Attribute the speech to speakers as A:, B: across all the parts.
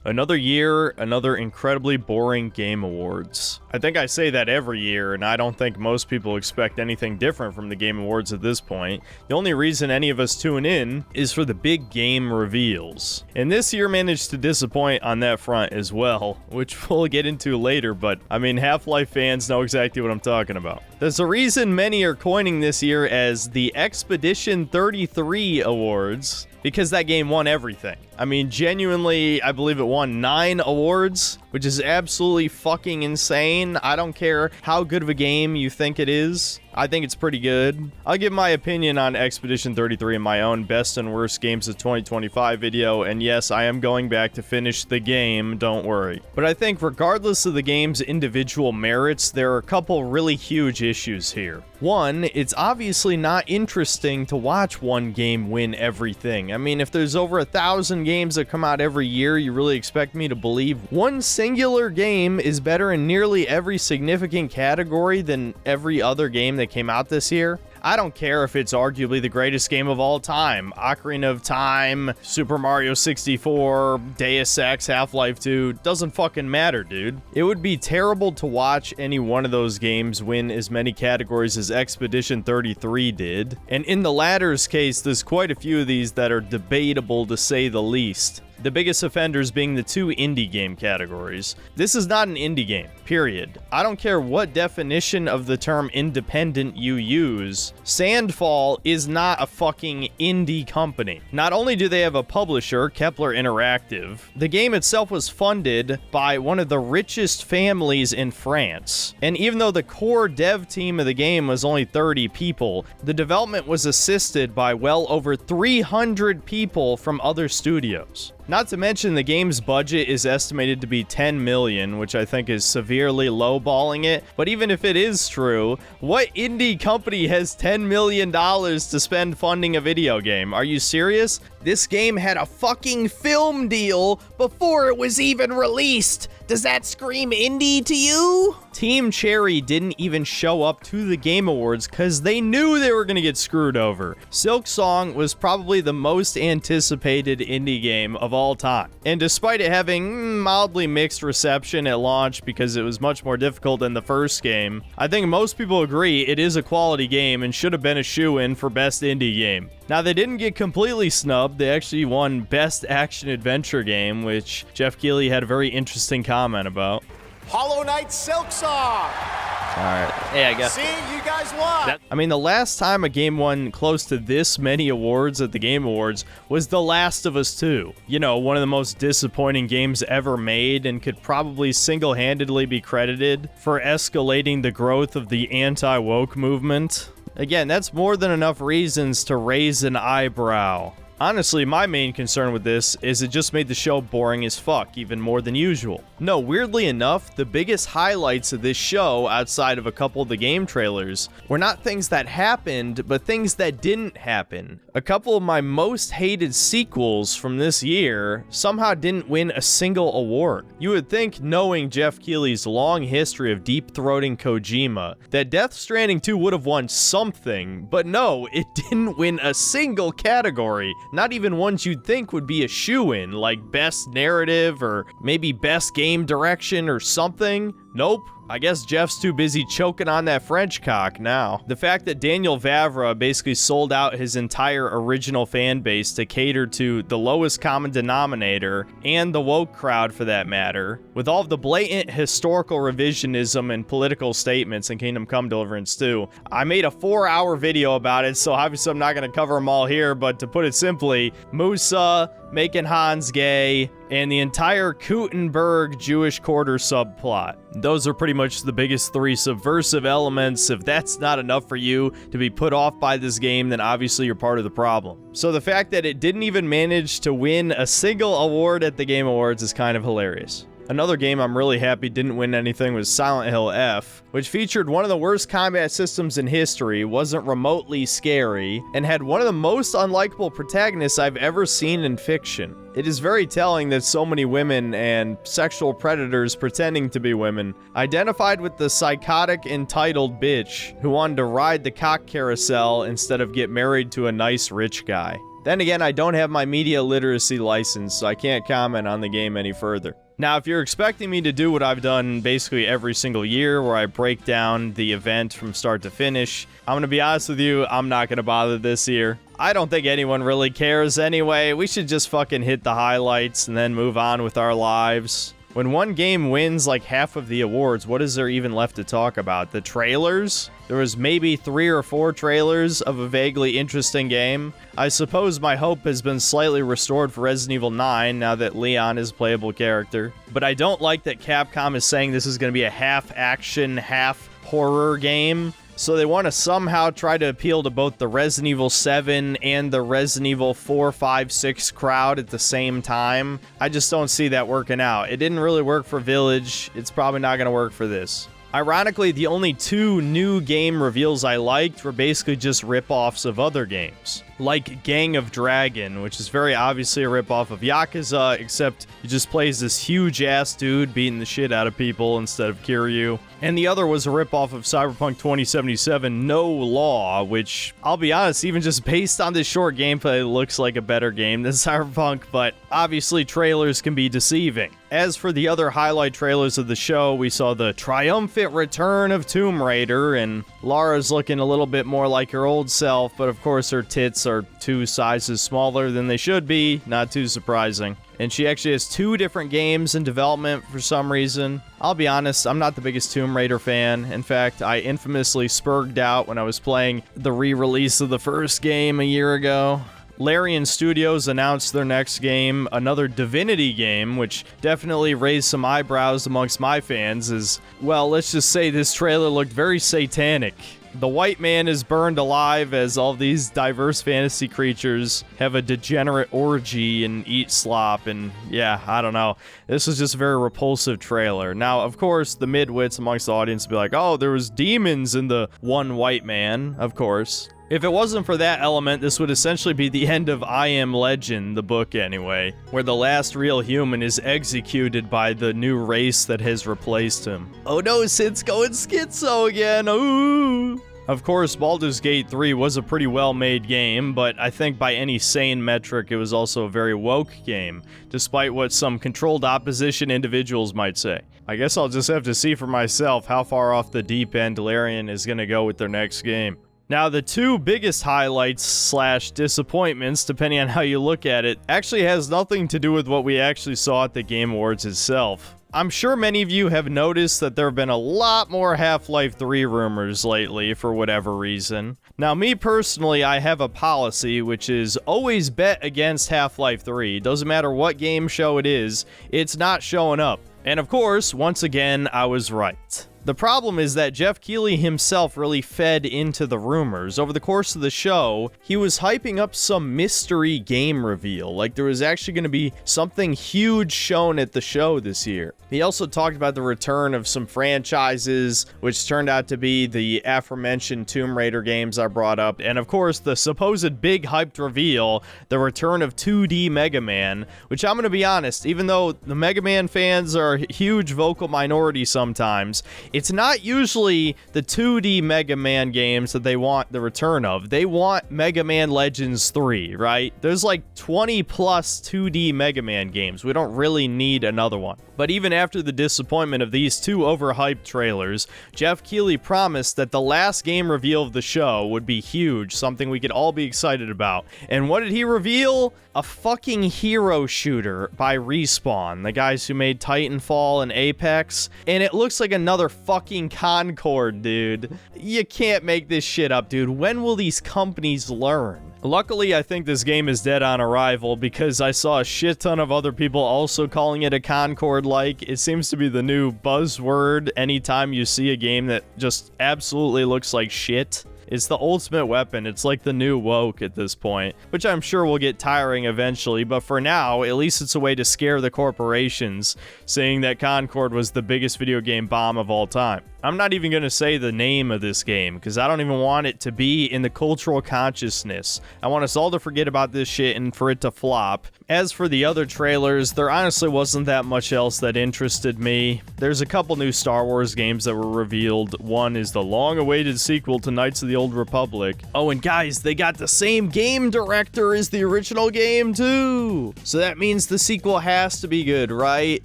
A: Another year, another incredibly boring Game Awards. I think I say that every year, and I don't think most people expect anything different from the Game Awards at this point. The only reason any of us tune in is for the big game reveals. And this year managed to disappoint on that front as well, which we'll get into later, but I mean, Half-Life fans know exactly what I'm talking about. There's a reason many are coining this year as the Expedition 33 Awards, because that game won everything. I mean, genuinely, I believe it won 9 awards, which is absolutely fucking insane. I don't care how good of a game you think it is. I think it's pretty good. I'll give my opinion on Expedition 33 in my own best and worst games of 2025 video, and yes, I am going back to finish the game, don't worry. But I think regardless of the game's individual merits, there are a couple really huge issues here. One, it's obviously not interesting to watch one game win everything. I mean, if there's over 1,000 games that come out every year, you really expect me to believe one singular game is better in nearly every significant category than every other game that came out this year? I don't care if it's arguably the greatest game of all time. Ocarina of Time, Super Mario 64, Deus Ex, Half-Life 2, doesn't fucking matter, dude. It would be terrible to watch any one of those games win as many categories as Expedition 33 did. And in the latter's case, there's quite a few of these that are debatable to say the least. The biggest offenders being the 2 indie game categories. This is not an indie game, period. I don't care what definition of the term independent you use. Sandfall is not a fucking indie company. Not only do they have a publisher, Kepler Interactive, the game itself was funded by one of the richest families in France. And even though the core dev team of the game was only 30 people, the development was assisted by well over 300 people from other studios. Not to mention the game's budget is estimated to be $10 million, which I think is severely lowballing it. But even if it is true, what indie company has $10 million to spend funding a video game? Are you serious? This game had a fucking film deal before it was even released. Does that scream indie to you? Team Cherry didn't even show up to the Game Awards because they knew they were going to get screwed over. Silksong was probably the most anticipated indie game of all time. And despite it having mildly mixed reception at launch because it was much more difficult than the first game, I think most people agree it is a quality game and should have been a shoo-in for Best Indie Game. Now, they didn't get completely snubbed. They actually won Best Action Adventure Game, which Jeff Keighley had a very interesting comment about.
B: Hollow Knight Silksong!
A: Alright. Yeah, I guess.
B: See, you guys won!
A: I mean, the last time a game won close to this many awards at the Game Awards was The Last of Us 2. You know, one of the most disappointing games ever made and could probably single-handedly be credited for escalating the growth of the anti-woke movement. Again, that's more than enough reasons to raise an eyebrow. Honestly, my main concern with this is it just made the show boring as fuck, even more than usual. No, weirdly enough, the biggest highlights of this show, outside of a couple of the game trailers, were not things that happened, but things that didn't happen. A couple of my most hated sequels from this year somehow didn't win a single award. You would think, knowing Jeff Keighley's long history of deep-throating Kojima, that Death Stranding 2 would have won something, but no, it didn't win a single category. Not even ones you'd think would be a shoo-in, like Best Narrative or maybe Best Game Direction or something. Nope. I guess Jeff's too busy choking on that French cock now. The fact that Daniel Vavra basically sold out his entire original fan base to cater to the lowest common denominator, and the woke crowd for that matter, with all of the blatant historical revisionism and political statements in Kingdom Come Deliverance 2. I made a 4-hour video about it, so obviously I'm not going to cover them all here, but to put it simply, Musa, making Hans gay, and the entire Kuttenberg Jewish quarter subplot. Those are pretty much the biggest 3 subversive elements. If that's not enough for you to be put off by this game, then obviously you're part of the problem. So the fact that it didn't even manage to win a single award at the Game Awards is kind of hilarious. Another game I'm really happy didn't win anything was Silent Hill F, which featured one of the worst combat systems in history, wasn't remotely scary, and had one of the most unlikable protagonists I've ever seen in fiction. It is very telling that so many women and sexual predators pretending to be women identified with the psychotic, entitled bitch who wanted to ride the cock carousel instead of get married to a nice rich guy. Then again, I don't have my media literacy license, so I can't comment on the game any further. Now, if you're expecting me to do what I've done basically every single year, where I break down the event from start to finish, I'm gonna be honest with you, I'm not gonna bother this year. I don't think anyone really cares anyway. We should just fucking hit the highlights and then move on with our lives. When one game wins like half of the awards, what is there even left to talk about? The trailers? There was maybe 3 or 4 trailers of a vaguely interesting game. I suppose my hope has been slightly restored for Resident Evil 9 now that Leon is a playable character. But I don't like that Capcom is saying this is going to be a half action, half horror game. So they want to somehow try to appeal to both the Resident Evil 7 and the Resident Evil 4, 5, 6 crowd at the same time. I just don't see that working out. It didn't really work for Village. It's probably not going to work for this. Ironically, the only 2 new game reveals I liked were basically just rip-offs of other games. Like Gang of Dragon, which is very obviously a rip-off of Yakuza, except he just plays this huge-ass dude beating the shit out of people instead of Kiryu. And the other was a rip-off of Cyberpunk 2077 No Law, which, I'll be honest, even just based on this short gameplay, looks like a better game than Cyberpunk, but obviously trailers can be deceiving. As for the other highlight trailers of the show, we saw the triumphant return of Tomb Raider, and Lara's looking a little bit more like her old self, but of course her tits are 2 sizes smaller than they should be, not too surprising. And she actually has 2 different games in development for some reason. I'll be honest, I'm not the biggest Tomb Raider fan. In fact, I infamously spurged out when I was playing the re-release of the first game a year ago. Larian Studios announced their next game, another Divinity game, which definitely raised some eyebrows amongst my fans as, well, let's just say this trailer looked very satanic. The white man is burned alive as all these diverse fantasy creatures have a degenerate orgy and eat slop, and yeah, I don't know. This was just a very repulsive trailer. Now, of course, the midwits amongst the audience would be like, oh, there was demons in the one white man, of course. If it wasn't for that element, this would essentially be the end of I Am Legend, the book anyway, where the last real human is executed by the new race that has replaced him. Oh no, Sid's going schizo again, ooh! Of course, Baldur's Gate 3 was a pretty well-made game, but I think by any sane metric, it was also a very woke game, despite what some controlled opposition individuals might say. I guess I'll just have to see for myself how far off the deep end Larian is gonna go with their next game. Now, the 2 biggest highlights slash disappointments, depending on how you look at it, actually has nothing to do with what we actually saw at the Game Awards itself. I'm sure many of you have noticed that there have been a lot more Half-Life 3 rumors lately for whatever reason. Now, me personally, I have a policy which is always bet against Half-Life 3. Doesn't matter what game show it is, it's not showing up. And of course, once again, I was right. The problem is that Jeff Keighley himself really fed into the rumors. Over the course of the show, he was hyping up some mystery game reveal, like there was actually going to be something huge shown at the show this year. He also talked about the return of some franchises, which turned out to be the aforementioned Tomb Raider games I brought up, and of course the supposed big hyped reveal, the return of 2D Mega Man, which I'm going to be honest, even though the Mega Man fans are a huge vocal minority sometimes, it's not usually the 2D Mega Man games that they want the return of. They want Mega Man Legends 3, right? There's like 20 plus 2D Mega Man games. We don't really need another one. But even after the disappointment of these 2 overhyped trailers, Jeff Keighley promised that the last game reveal of the show would be huge, something we could all be excited about. And what did he reveal? A fucking hero shooter by Respawn, the guys who made Titanfall and Apex. And it looks like another fucking Concord, dude. You can't make this shit up, dude. When will these companies learn? Luckily, I think this game is dead on arrival because I saw a shit ton of other people also calling it a Concord-like. It seems to be the new buzzword anytime you see a game that just absolutely looks like shit. It's the ultimate weapon. It's like the new woke at this point, which I'm sure will get tiring eventually, but for now, at least it's a way to scare the corporations, saying that Concord was the biggest video game bomb of all time. I'm not even going to say the name of this game, because I don't even want it to be in the cultural consciousness. I want us all to forget about this shit and for it to flop. As for the other trailers, there honestly wasn't that much else that interested me. There's a couple new Star Wars games that were revealed. One is the long-awaited sequel to Knights of the Old Republic. Oh, and guys, they got the same game director as the original game, too. So that means the sequel has to be good, right?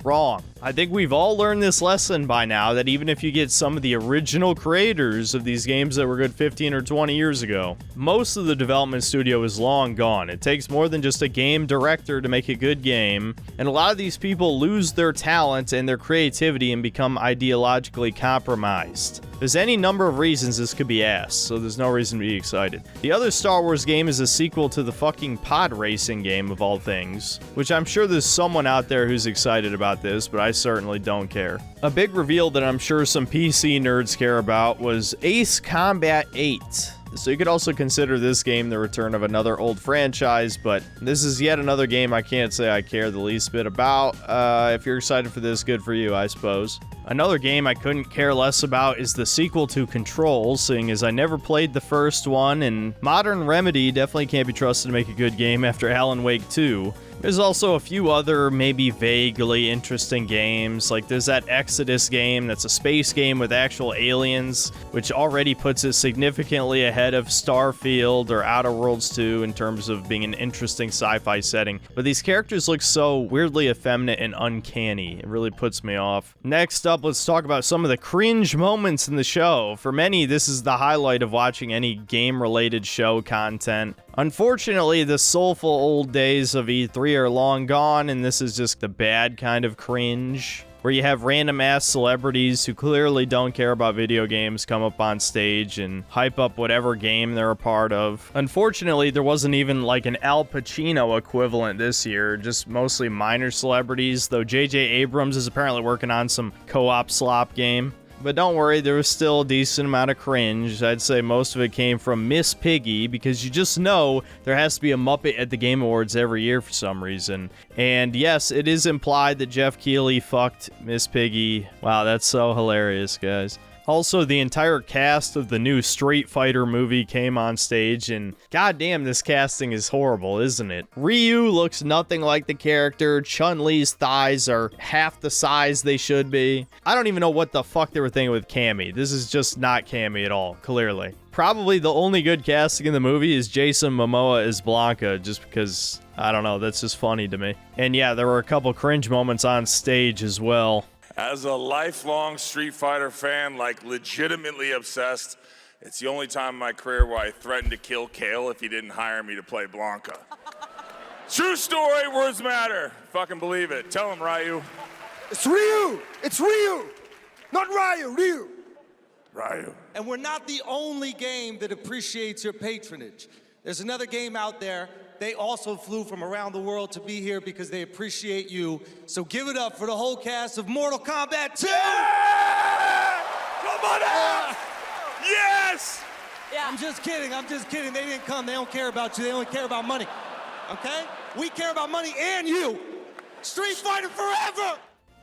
A: Wrong. I think we've all learned this lesson by now, that even if you get some of the original creators of these games that were good 15 or 20 years ago, most of the development studio is long gone. It takes more than just a game director to make a good game, and a lot of these people lose their talent and their creativity and become ideologically compromised. There's any number of reasons this could be asked, so there's no reason to be excited. The other Star Wars game is a sequel to the fucking pod racing game of all things, which I'm sure there's someone out there who's excited about this, but I certainly don't care. A big reveal that I'm sure some PC nerds care about was Ace Combat 8. So you could also consider this game the return of another old franchise, but this is yet another game I can't say I care the least bit about. If you're excited for this, good for you, I suppose. Another game I couldn't care less about is the sequel to Control, seeing as I never played the first one, and Modern Remedy definitely can't be trusted to make a good game after Alan Wake 2. There's also a few other maybe vaguely interesting games, like there's that Exodus game that's a space game with actual aliens, which already puts it significantly ahead of Starfield or Outer Worlds 2 in terms of being an interesting sci-fi setting. But these characters look so weirdly effeminate and uncanny, it really puts me off. Next up, let's talk about some of the cringe moments in the show. For many, this is the highlight of watching any game-related show content. Unfortunately, the soulful old days of E3 are long gone, and this is just the bad kind of cringe, where you have random-ass celebrities who clearly don't care about video games come up on stage and hype up whatever game they're a part of. Unfortunately, there wasn't even like an Al Pacino equivalent this year, just mostly minor celebrities, though J.J. Abrams is apparently working on some co-op slop game. But don't worry, there was still a decent amount of cringe. I'd say most of it came from Miss Piggy, because you just know there has to be a Muppet at the Game Awards every year for some reason. And yes, it is implied that Jeff Keighley fucked Miss Piggy. Wow, that's so hilarious, guys. Also, the entire cast of the new Street Fighter movie came on stage, and goddamn, this casting is horrible, isn't it? Ryu looks nothing like the character. Chun-Li's thighs are half the size they should be. I don't even know what the fuck they were thinking with Cammy. This is just not Cammy at all, clearly. Probably the only good casting in the movie is Jason Momoa as Blanca, just because, I don't know, that's just funny to me. And yeah, there were a couple cringe moments on stage as well.
C: As a lifelong Street Fighter fan, like legitimately obsessed, it's the only time in my career where I threatened to kill Kale if he didn't hire me to play Blanca. True story, words matter. Fucking believe it. Tell him, Ryu.
D: It's Ryu! It's Ryu! Not Ryu, Ryu!
C: Ryu.
E: And we're not the only game that appreciates your patronage. There's another game out there. They also flew from around the world to be here because they appreciate you. So give it up for the whole cast of Mortal Kombat 2!
C: Yeah! Come on out! Yes!
E: Yeah. I'm just kidding. They didn't come. They don't care about you. They only care about money. Okay? We care about money and you. Street Fighter forever!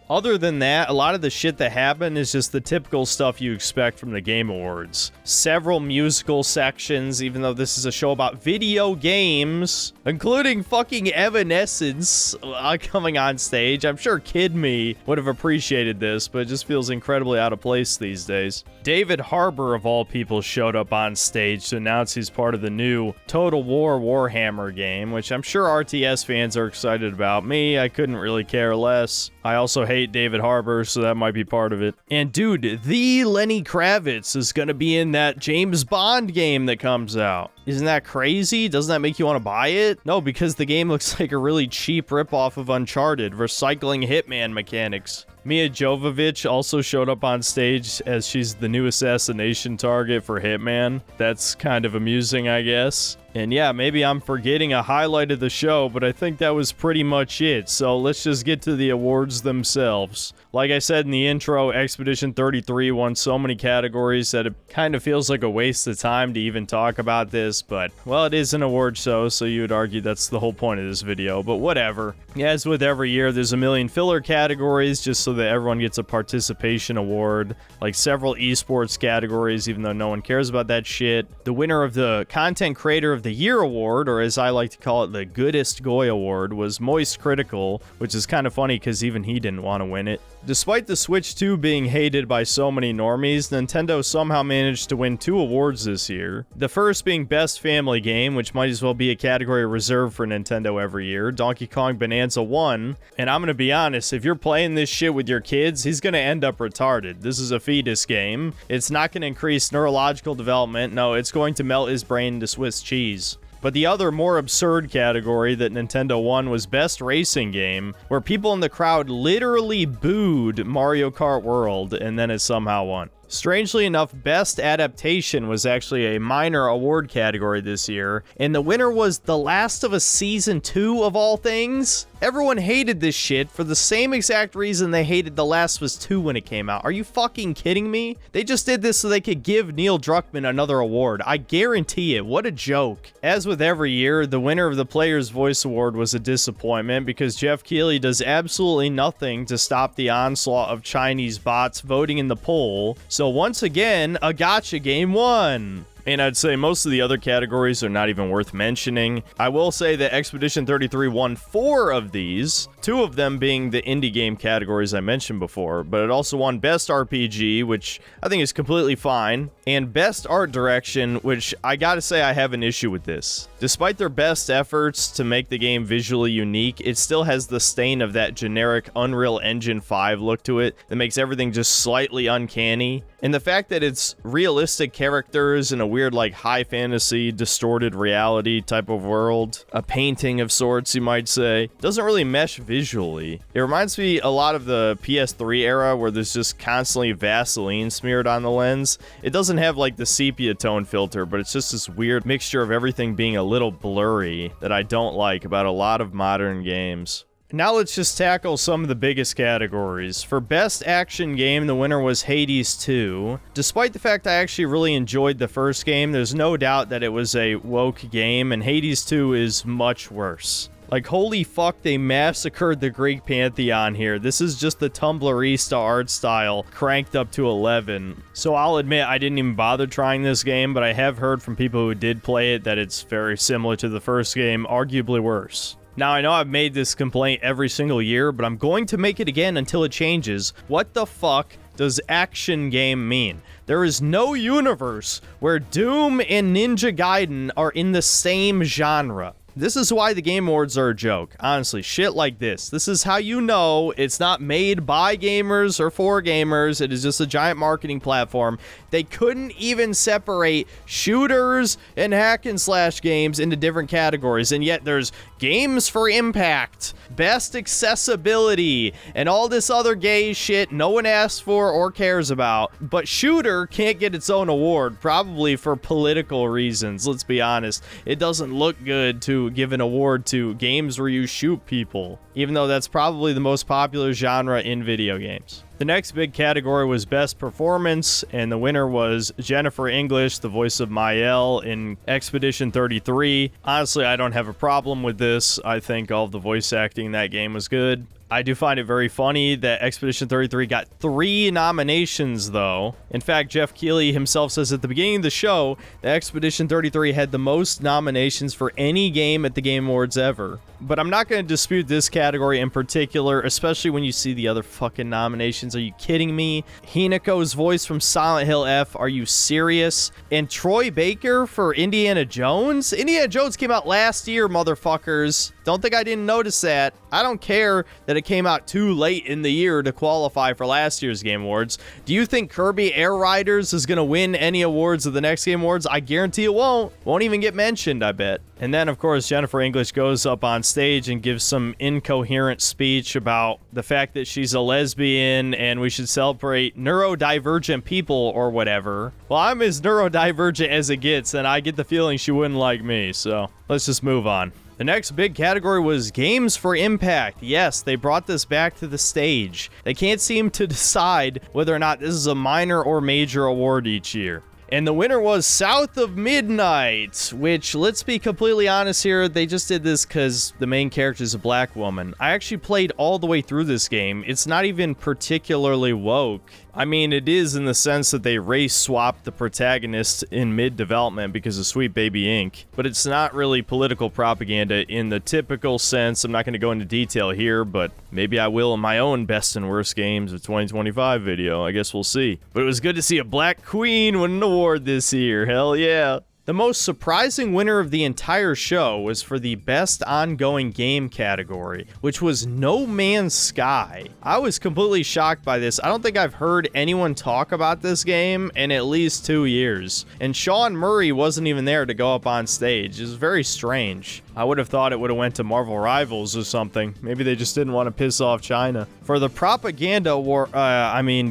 A: Other than that, a lot of the shit that happened is just the typical stuff you expect from the Game Awards. Several musical sections, even though this is a show about video games, including fucking Evanescence coming on stage. I'm sure Kid Me would have appreciated this, but it just feels incredibly out of place these days. David Harbour, of all people, showed up on stage to announce he's part of the new Total War Warhammer game, which I'm sure RTS fans are excited about. Me, I couldn't really care less. I also hate David Harbour, so that might be part of it. And dude, the Lenny Kravitz is gonna be in that James Bond game that comes out. Isn't that crazy? Doesn't that make you want to buy it? No, because the game looks like a really cheap ripoff of Uncharted, recycling Hitman mechanics. Mia Jovovich also showed up on stage as she's the new assassination target for Hitman. That's kind of amusing, I guess. And yeah, maybe I'm forgetting a highlight of the show, but I think that was pretty much it. So let's just get to the awards themselves. Like I said in the intro, Expedition 33 won so many categories that it kind of feels like a waste of time to even talk about this, but, well, it is an award show, so you would argue that's the whole point of this video, but whatever. As with every year, there's a million filler categories just so so that everyone gets a participation award, like several esports categories, even though no one cares about that shit. The winner of the Content Creator of the Year award, or as I like to call it, the Goodest Goy award, was Moist Critical, which is kind of funny because even he didn't want to win it. Despite the Switch 2 being hated by so many normies, Nintendo somehow managed to win 2 awards this year. The first being Best Family Game, which might as well be a category reserved for Nintendo every year. Donkey Kong Bonanza won, and I'm gonna be honest, if you're playing this shit with your kids, he's gonna end up retarded. This is a fetus game. It's not gonna increase neurological development. No, it's going to melt his brain into Swiss cheese. But the other more absurd category that Nintendo won was Best Racing Game, where people in the crowd literally booed Mario Kart World, and then it somehow won. Strangely enough, Best Adaptation was actually a minor award category this year, and the winner was The Last of Us Season 2 of all things. Everyone hated this shit for the same exact reason they hated The Last of Us 2 when it came out. Are you fucking kidding me? They just did this so they could give Neil Druckmann another award. I guarantee it. What a joke. As with every year, the winner of the Player's Voice Award was a disappointment because Jeff Keighley does absolutely nothing to stop the onslaught of Chinese bots voting in the poll. So once again, a gacha game won. And I'd say most of the other categories are not even worth mentioning. I will say that Expedition 33 won 4 of these, 2 of them being the indie game categories I mentioned before, but it also won Best RPG, which I think is completely fine, and Best Art Direction, which I gotta say I have an issue with this. Despite their best efforts to make the game visually unique, it still has the stain of that generic Unreal Engine 5 look to it that makes everything just slightly uncanny. And the fact that it's realistic characters in a weird, like, high fantasy, distorted reality type of world, a painting of sorts, you might say, doesn't really mesh visually. It reminds me a lot of the PS3 era where there's just constantly Vaseline smeared on the lens. It doesn't have, like, the sepia tone filter, but it's just this weird mixture of everything being a little blurry that I don't like about a lot of modern games. Now let's just tackle some of the biggest categories. For Best Action Game, the winner was Hades 2. Despite the fact I actually really enjoyed the first game, there's no doubt that it was a woke game, and Hades 2 is much worse. Like, holy fuck, they massacred the Greek pantheon here. This is just the Tumblrista art style cranked up to 11. So I'll admit I didn't even bother trying this game, but I have heard from people who did play it that it's very similar to the first game, arguably worse. Now, I know I've made this complaint every single year, but I'm going to make it again until it changes. What the fuck does action game mean? There is no universe where Doom and Ninja Gaiden are in the same genre. This is why the Game Awards are a joke. Honestly, shit like this. This is how you know it's not made by gamers or for gamers. It is just a giant marketing platform. They couldn't even separate shooters and hack and slash games into different categories, and yet there's games for impact, best accessibility, and all this other gay shit no one asks for or cares about. But shooter can't get its own award, probably for political reasons, let's be honest. It doesn't look good to give an award to games where you shoot people, even though that's probably the most popular genre in video games. The next big category was Best Performance, and the winner was Jennifer English, the voice of Mael in Expedition 33. Honestly, I don't have a problem with this. I think all of the voice acting in that game was good. I do find it very funny that Expedition 33 got 3 nominations, though. In fact, Jeff Keighley himself says at the beginning of the show that Expedition 33 had the most nominations for any game at the Game Awards ever. But I'm not going to dispute this category in particular, especially when you see the other fucking nominations. Are you kidding me? Hinako's voice from Silent Hill F, are you serious? And Troy Baker for Indiana Jones? Indiana Jones came out last year, motherfuckers. Don't think I didn't notice that. I don't care that it came out too late in the year to qualify for last year's Game Awards. Do you think Kirby Air Riders is going to win any awards of the next Game Awards? I guarantee it won't. Won't even get mentioned, I bet. And then, of course, Jennifer English goes up on stage and gives some incoherent speech about the fact that she's a lesbian and we should celebrate neurodivergent people or whatever. Well, I'm as neurodivergent as it gets, and I get the feeling she wouldn't like me, so let's just move on. The next big category was Games for Impact. Yes, they brought this back to the stage. They can't seem to decide whether or not this is a minor or major award each year. And the winner was South of Midnight, which, let's be completely honest here, they just did this because the main character is a black woman. I actually played all the way through this game. It's not even particularly woke. I mean, it is in the sense that they race swapped the protagonist in mid-development because of Sweet Baby Inc., but it's not really political propaganda in the typical sense. I'm not going to go into detail here, but maybe I will in my own best and worst games of 2025 video. I guess we'll see. But it was good to see a black queen win an award this year. Hell yeah. The most surprising winner of the entire show was for the best ongoing game category, which was No Man's Sky. I was completely shocked by this. I don't think I've heard anyone talk about this game in at least 2 years. And Sean Murray wasn't even there to go up on stage. It was very strange. I would have thought it would have went to Marvel Rivals or something. Maybe they just didn't want to piss off China. For the Propaganda Award,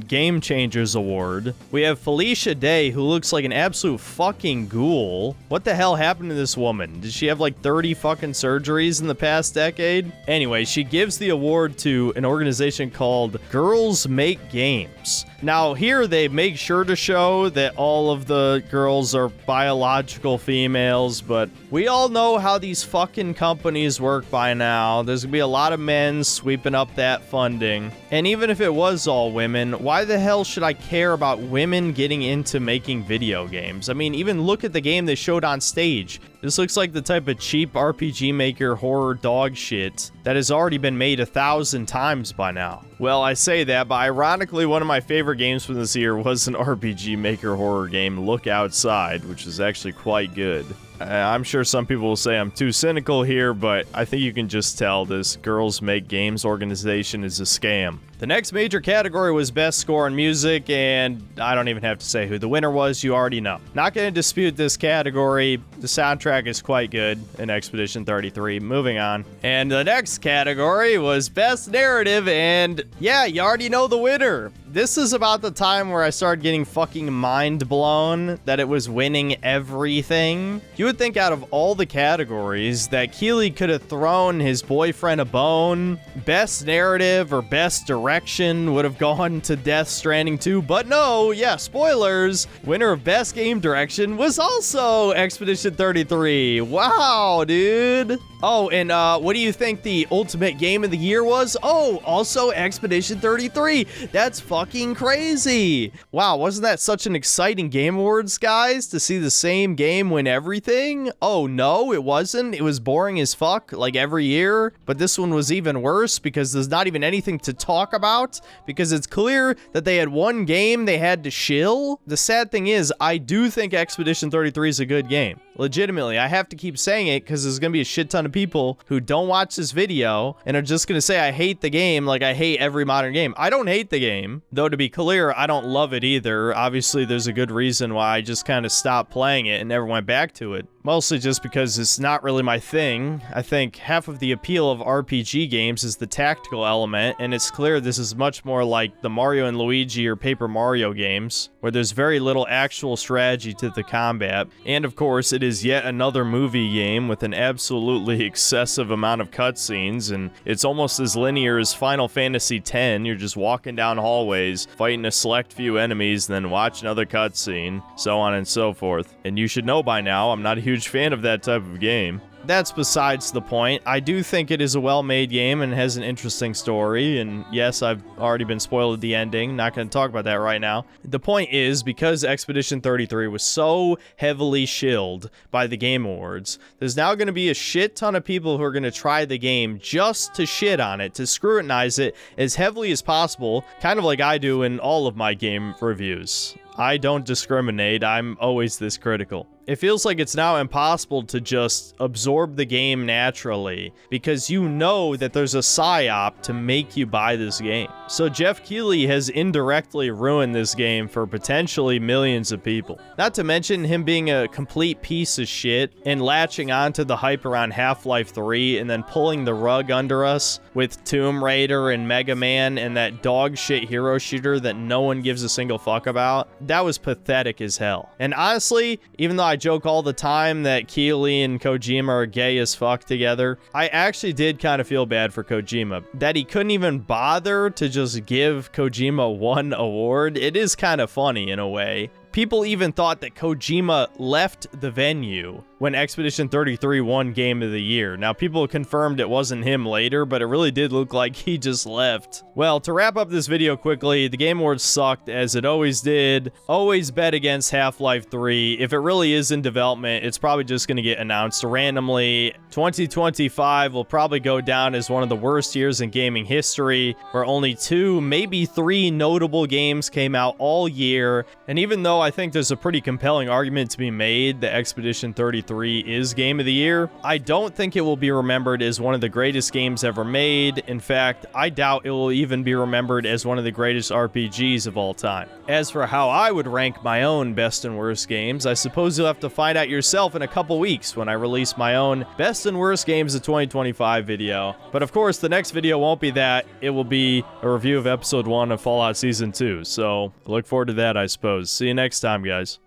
A: Game Changers Award, we have Felicia Day, who looks like an absolute fucking ghoul. What the hell happened to this woman? Did she have like 30 fucking surgeries in the past decade? Anyway, she gives the award to an organization called Girls Make Games. Now, here they make sure to show that all of the girls are biological females, but we all know how these fucking companies work by now. There's gonna be a lot of men sweeping up that funding. And even if it was all women, why the hell should I care about women getting into making video games? I mean, even look at the game they showed on stage. This looks like the type of cheap RPG Maker horror dog shit that has already been made 1,000 times by now. Well, I say that, but ironically, one of my favorite games from this year was an RPG Maker horror game, Look Outside, which is actually quite good. I'm sure some people will say I'm too cynical here, but I think you can just tell this Girls Make Games organization is a scam. The next major category was Best Score in Music, and I don't even have to say who the winner was, you already know. Not going to dispute this category. The soundtrack is quite good in Expedition 33. Moving on. And the next category was Best Narrative, and yeah, you already know the winner. This is about the time where I started getting fucking mind blown that it was winning everything. You would think out of all the categories that Keighley could have thrown his boyfriend a bone. Best Narrative or Best Direction would have gone to Death Stranding 2, but no, yeah, spoilers. Winner of Best Game Direction was also Expedition 33. Wow, dude. Oh, and what do you think the ultimate game of the year was? Oh, also Expedition 33. That's fucking crazy. Wow, wasn't that such an exciting Game Awards, guys, to see the same game win everything? Oh, no, it wasn't. It was boring as fuck, like every year. But this one was even worse because there's not even anything to talk about because it's clear that they had one game they had to shill. The sad thing is, I do think Expedition 33 is a good game. Legitimately, I have to keep saying it because there's going to be a shit ton of people who don't watch this video and are just going to say I hate the game like I hate every modern game. I don't hate the game, though to be clear, I don't love it either. Obviously, there's a good reason why I just kind of stopped playing it and never went back to it. Mostly just because it's not really my thing. I think half of the appeal of RPG games is the tactical element, and it's clear this is much more like the Mario and Luigi or Paper Mario games, where there's very little actual strategy to the combat. And of course, it is yet another movie game with an absolutely excessive amount of cutscenes, and it's almost as linear as Final Fantasy X. You're just walking down hallways, fighting a select few enemies, then watch another cutscene, so on and so forth. And you should know by now, I'm not a huge fan of that type of game. That's besides the point. I do think it is a well-made game and has an interesting story, and yes, I've already been spoiled at the ending. Not going to talk about that right now. The point is, because Expedition 33 was so heavily shilled by the Game Awards, there's now going to be a shit ton of people who are going to try the game just to shit on it, to scrutinize it as heavily as possible, kind of like I do in all of my game reviews. I don't discriminate, I'm always this critical. It feels like it's now impossible to just absorb the game naturally because you know that there's a psyop to make you buy this game. So Jeff Keighley has indirectly ruined this game for potentially millions of people. Not to mention him being a complete piece of shit and latching onto the hype around Half-Life 3 and then pulling the rug under us with Tomb Raider and Mega Man and that dog shit hero shooter that no one gives a single fuck about. That was pathetic as hell. And honestly, even though I joke all the time that Keighley and Kojima are gay as fuck together, I actually did kind of feel bad for Kojima. That he couldn't even bother to just give Kojima one award, it is kind of funny in a way. People even thought that Kojima left the venue when Expedition 33 won Game of the Year. Now, people confirmed it wasn't him later, but it really did look like he just left. Well, to wrap up this video quickly, the Game Awards sucked, as it always did. Always bet against Half-Life 3. If it really is in development, it's probably just going to get announced randomly. 2025 will probably go down as one of the worst years in gaming history, where only 2, maybe 3 notable games came out all year. And even though I think there's a pretty compelling argument to be made that Expedition 33 is Game of the Year, I don't think it will be remembered as one of the greatest games ever made. In fact, I doubt it will even be remembered as one of the greatest RPGs of all time. As for how I would rank my own best and worst games, I suppose you'll have to find out yourself in a couple weeks when I release my own best and worst games of 2025 video. But of course, the next video won't be that. It will be a review of Episode 1 of Fallout Season 2, so look forward to that, I suppose. See you next time, guys.